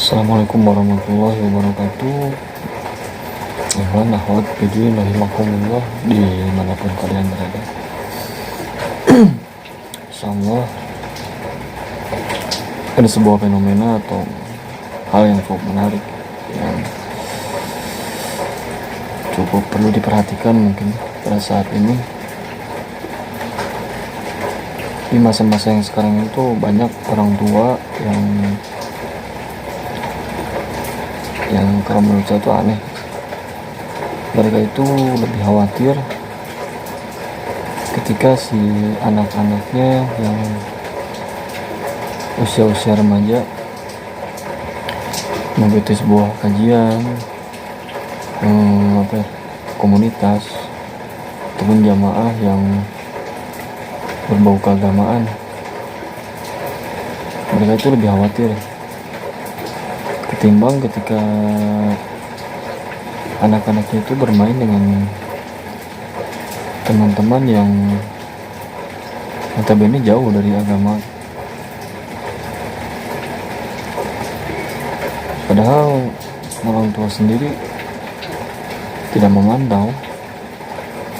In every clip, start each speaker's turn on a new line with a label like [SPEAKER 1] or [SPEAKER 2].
[SPEAKER 1] Assalamualaikum warahmatullahi wabarakatuh. Ikhwan akhwat fiddin rahimakumullah dimanapun kalian berada. Insyaallah ada sebuah fenomena atau hal yang cukup menarik yang cukup perlu diperhatikan mungkin pada saat ini. Di masa-masa yang sekarang itu banyak orang tua yang kalau menurut saya itu aneh. Mereka itu lebih khawatir ketika si anak-anaknya yang usia-usia remaja mengikuti sebuah kajian, komunitas ataupun jamaah yang berbau keagamaan. Mereka itu lebih khawatir ketimbang ketika anak-anaknya itu bermain dengan teman-teman yang notabene jauh dari agama. Padahal orang tua sendiri tidak memantau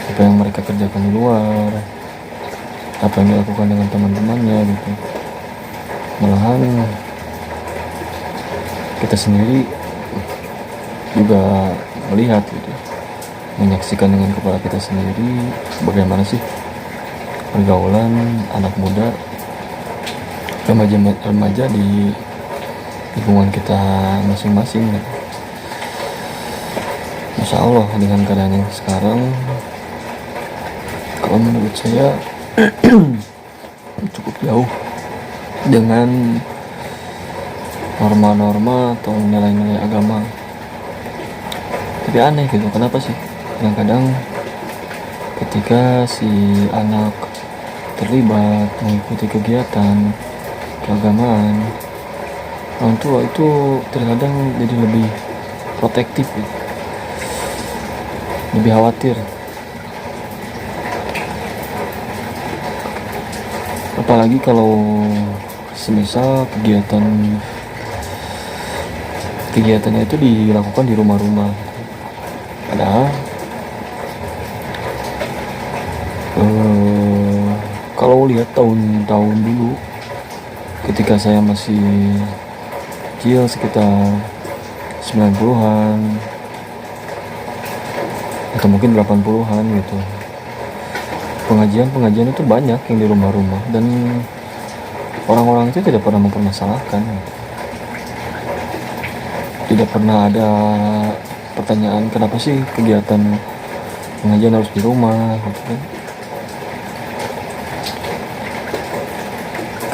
[SPEAKER 1] apa yang mereka kerjakan di luar, apa yang dilakukan dengan teman-temannya gitu. Malahan kita sendiri juga melihat gitu, menyaksikan dengan kepala kita sendiri bagaimana sih pergaulan anak muda, remaja di lingkungan kita masing-masing gitu. Masya Allah, dengan keadaan yang sekarang, kalau menurut saya cukup jauh dengan norma-norma atau nilai-nilai agama. Tapi aneh gitu, kenapa sih kadang-kadang ketika si anak terlibat mengikuti kegiatan keagamaan, orang tua itu terkadang jadi lebih protektif gitu, lebih khawatir. Apalagi kalau semisal kegiatannya itu dilakukan di rumah-rumah. Padahal kalau lihat tahun-tahun dulu ketika saya masih kecil, sekitar 90-an atau mungkin 80-an gitu, pengajian itu banyak yang di rumah-rumah dan orang-orang itu tidak pernah mempermasalahkan gitu. Tidak pernah ada pertanyaan kenapa sih kegiatan pengajian harus di rumah gitu kan.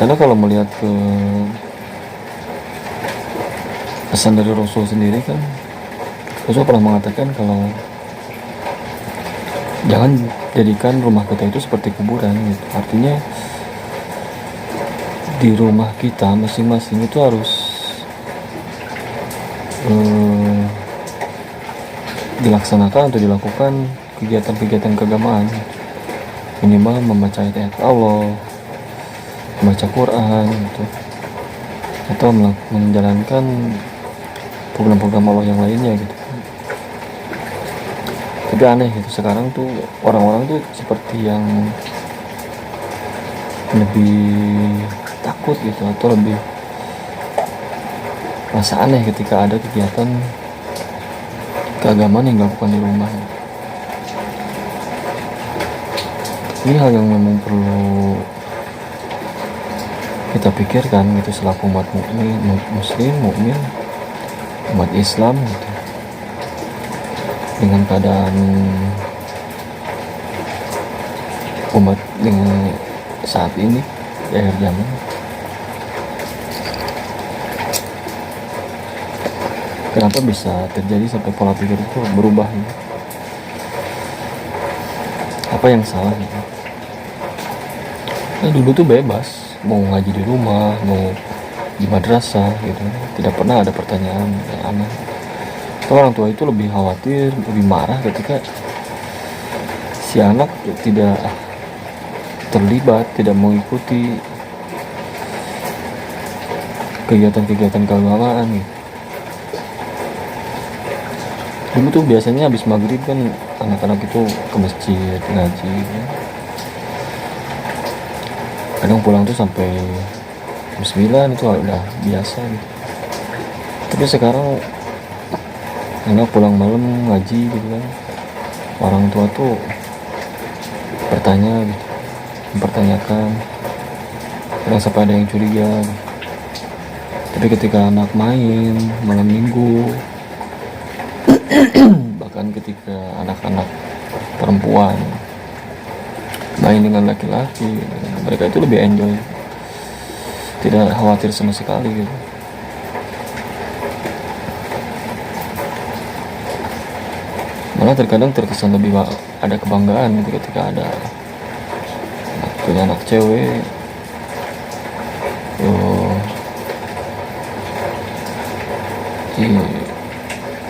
[SPEAKER 1] Karena kalau melihat ke pesan dari Rasul sendiri kan, Rasul pernah mengatakan kalau jangan jadikan rumah kita itu seperti kuburan gitu. Artinya di rumah kita masing-masing itu harus dilaksanakan atau dilakukan kegiatan-kegiatan keagamaan, minimal membaca ayat Allah, membaca Quran gitu, atau menjalankan program-program Allah yang lainnya gitu. Tapi aneh gitu, sekarang tuh orang-orang tuh seperti yang lebih takut gitu, atau lebih rasa aneh ketika ada kegiatan keagamaan yang dilakukan di rumah. Ini hal yang memang perlu kita pikirkan gitu selaku umat muslim, mukmin, umat Islam gitu. Dengan keadaan umat dengan saat ini di akhir zaman, kenapa bisa terjadi sampai pola pikir itu berubah gitu? Apa yang salah gitu? Nah, dulu tuh bebas mau ngaji di rumah, mau di madrasah gitu, tidak pernah ada pertanyaan yang aneh. Orang tua itu lebih khawatir, lebih marah ketika si anak tidak terlibat, tidak mengikuti kegiatan-kegiatan keagamaan gitu. Dulu tuh biasanya habis maghrib kan anak-anak itu ke masjid ngaji ya. Kadang pulang tuh sampai jam 9 itu udah biasa gitu. Tapi sekarang anak pulang malam ngaji gitu kan, orang tua tuh bertanya gitu, mempertanyakan, kadang sampai ada yang curiga gitu. Tapi ketika anak main malam minggu bahkan ketika anak-anak perempuan main dengan laki-laki, mereka itu lebih enjoy, tidak khawatir sama sekali gitu. Malah terkadang terkesan lebih ada kebanggaan gitu ketika ada punya anak cewek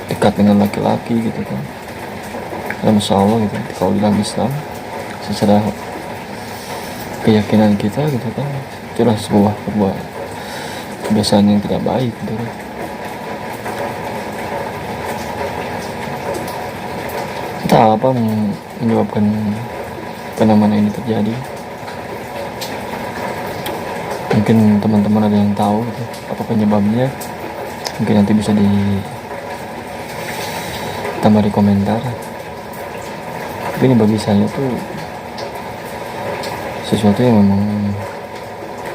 [SPEAKER 1] dekat dengan laki-laki gitu kan. Ya, Masya Allah gitu, kalau dalam Islam secara keyakinan kita gitu kan, itulah sebuah kebiasaan yang tidak baik gitu kan. Entah apa menyebabkan fenomena ini terjadi. Mungkin teman-teman ada yang tahu gitu, apa penyebabnya, mungkin nanti bisa ditambah di komentar. Tapi ini bagi saya tuh sesuatu yang memang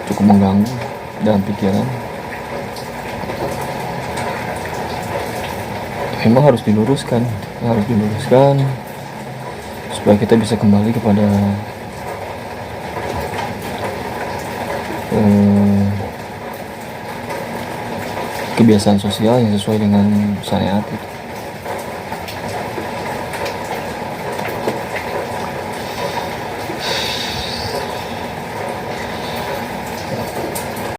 [SPEAKER 1] cukup mengganggu dalam pikiran. Memang harus diluruskan supaya kita bisa kembali kepada kebiasaan sosial yang sesuai dengan syariat itu.